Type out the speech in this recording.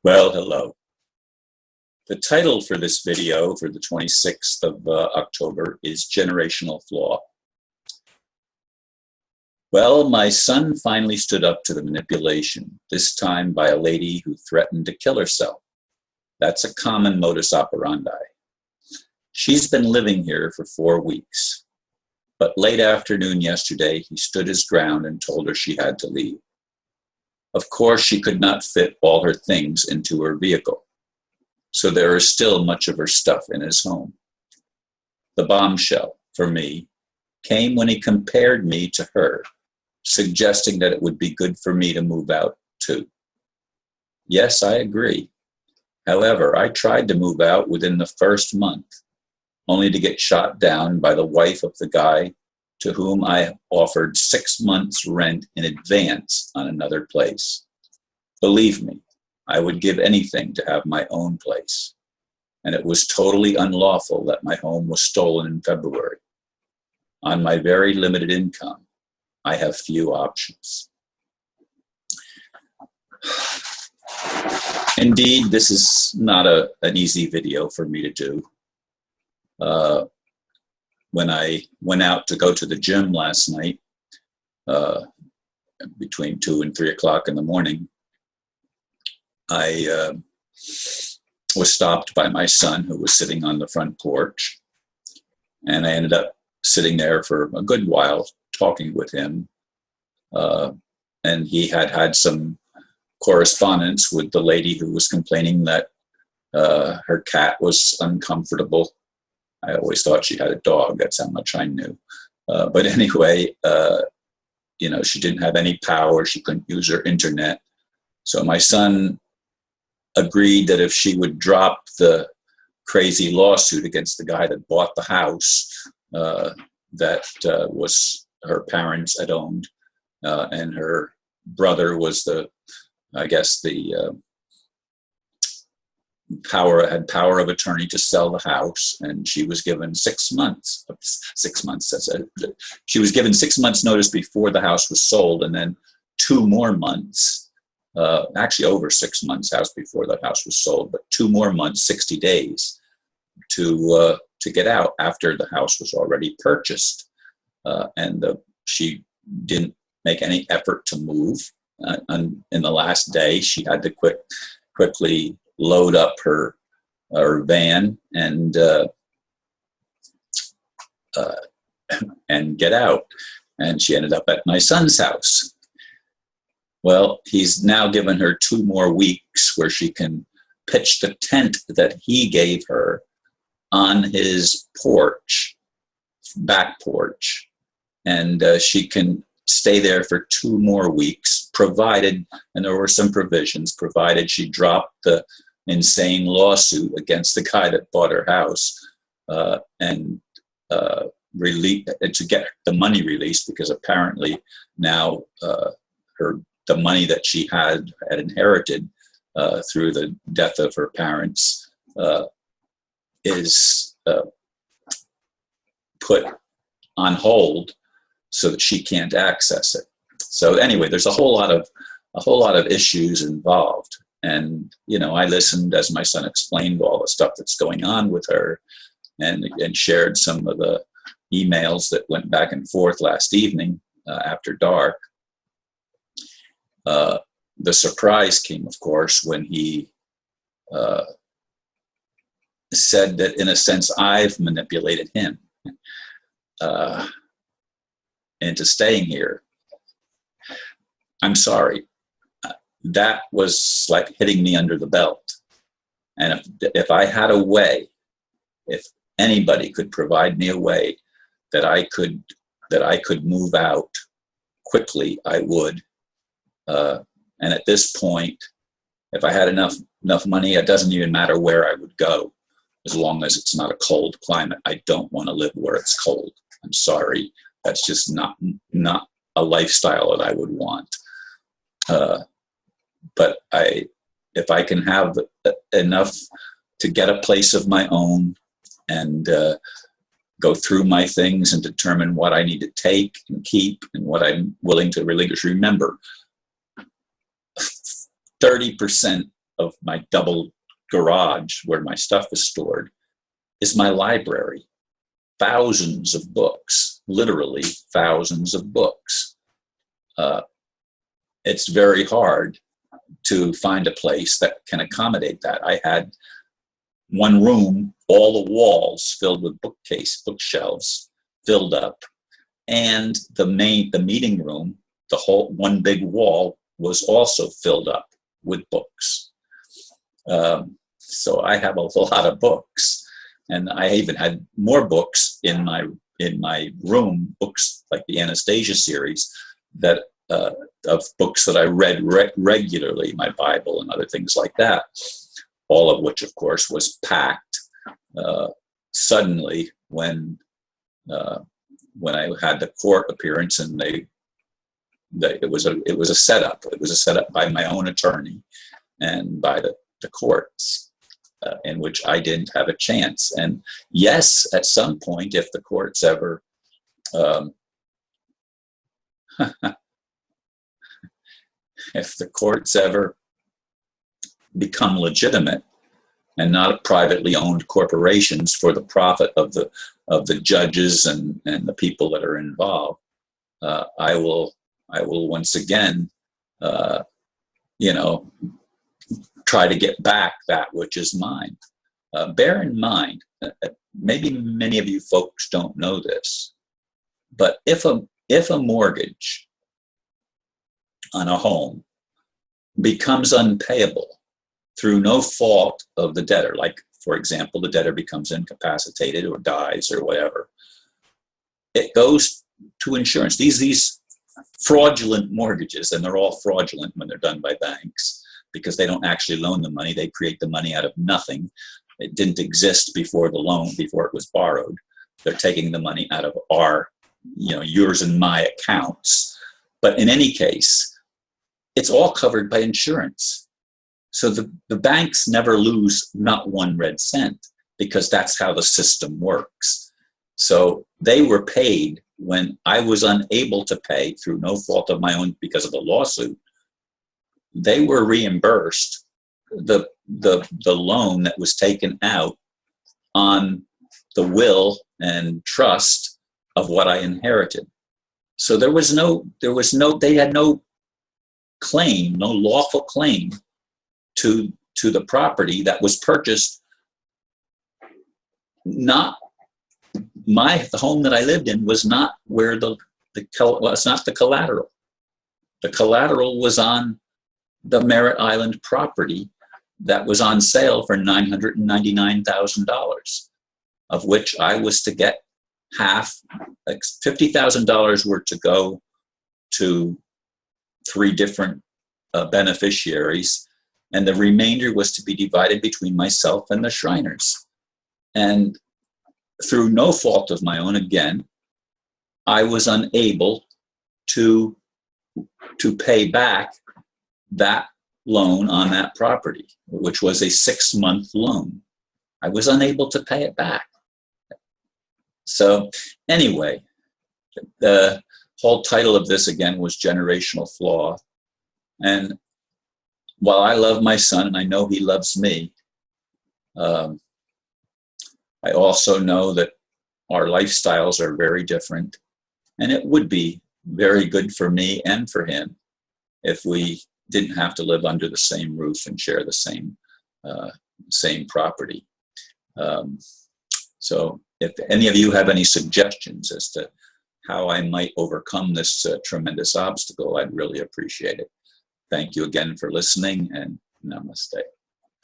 Well, hello. The title for this video for the 26th of October is Generational Flaw. Well, my son finally stood up to the manipulation, this time by a lady who threatened to kill herself. That's a common modus operandi. She's been living here for 4 weeks, but late afternoon yesterday, he stood his ground and told her she had to leave. Of course, she could not fit all her things into her vehicle, so there is still much of her stuff in his home. The bombshell, for me, came when he compared me to her, suggesting that it would be good for me to move out too. Yes, I agree. However, I tried to move out within the first month, only to get shot down by the wife of the guy to whom I offered 6 months' rent in advance on another place. Believe me, I would give anything to have my own place. And it was totally unlawful that my home was stolen in February. On my very limited income, I have few options. Indeed, this is not an easy video for me to do. When I went out to go to the gym last night, between 2 and 3 o'clock in the morning, I was stopped by my son, who was sitting on the front porch, and I ended up sitting there for a good while talking with him, and he had some correspondence with the lady who was complaining that her cat was uncomfortable. I always thought she had a dog. That's how much I knew. But anyway, she didn't have any power. She couldn't use her internet. So my son agreed that if she would drop the crazy lawsuit against the guy that bought the house that was her parents had owned, and her brother was the power of attorney to sell the house, and she was given 6 months. 6 months. She was given 6 months notice before the house was sold, and then 2 more months. Actually, over 6 months house before the house was sold, but 2 more months, 60 days, to get out after the house was already purchased, and she didn't make any effort to move. And in the last day, she had to quickly load up her van and get out. And she ended up at my son's house. Well, he's now given her 2 more weeks where she can pitch the tent that he gave her on his porch, back porch, and she can stay there for 2 more weeks, provided, and there were some provisions, provided she dropped the insane lawsuit against the guy that bought her house, and to get the money released, because apparently now the money that she had inherited through the death of her parents is put on hold so that she can't access it. So anyway, there's a whole lot of issues involved. And, I listened as my son explained all the stuff that's going on with her, and shared some of the emails that went back and forth last evening after dark. The surprise came, of course, when he said that, in a sense, I've manipulated him into staying here. I'm sorry. That was like hitting me under the belt. And if I had a way, if anybody could provide me a way that I could move out quickly, I would. And at this point, if I had enough money, it doesn't even matter where I would go, as long as it's not a cold climate. I don't want to live where it's cold. I'm sorry. That's just not a lifestyle that I would want. But if I can have enough to get a place of my own and go through my things and determine what I need to take and keep and what I'm willing to relinquish. Remember, 30% of my double garage where my stuff is stored is my library. Thousands of books, literally thousands of books. It's very hard to find a place that can accommodate that. I had one room, all the walls filled with bookshelves filled up, and the meeting room, the whole one big wall was also filled up with books. So I have a lot of books, and I even had more books in my room, books like the Anastasia series that of books that I read regularly, my Bible and other things like that, all of which, of course, was packed suddenly when I had the court appearance, and it was a setup. It was a setup by my own attorney and by the courts, in which I didn't have a chance. And yes, at some point, if the courts ever if the courts ever become legitimate and not privately owned corporations for the profit of the judges and the people that are involved, I will once again, try to get back that which is mine. Bear in mind, maybe many of you folks don't know this, but if a mortgage on a home becomes unpayable through no fault of the debtor, like, for example, the debtor becomes incapacitated or dies or whatever, it goes to insurance. These fraudulent mortgages, and they're all fraudulent when they're done by banks, because they don't actually loan the money. They create the money out of nothing. It didn't exist before the loan, before it was borrowed. They're taking the money out of yours and my accounts. But in any case, it's all covered by insurance. So the banks never lose not one red cent, because that's how the system works. So they were paid when I was unable to pay through no fault of my own because of the lawsuit. They were reimbursed the loan that was taken out on the will and trust of what I inherited. So they had no claim, no lawful claim to the property that was purchased. The home that I lived in was not where it's not the collateral. The collateral was on the Merritt Island property that was on sale for $999,000, of which I was to get half. Like $50,000 were to go to 3 different beneficiaries, and the remainder was to be divided between myself and the Shriners. And through no fault of my own, again, I was unable to pay back that loan on that property, which was a 6-month loan. I was unable to pay it back. So anyway, the whole title of this again was Generational Flaw. And while I love my son, and I know he loves me, I also know that our lifestyles are very different, and it would be very good for me and for him if we didn't have to live under the same roof and share the same property. So if any of you have any suggestions as to how I might overcome this tremendous obstacle, I'd really appreciate it. Thank you again for listening, and namaste.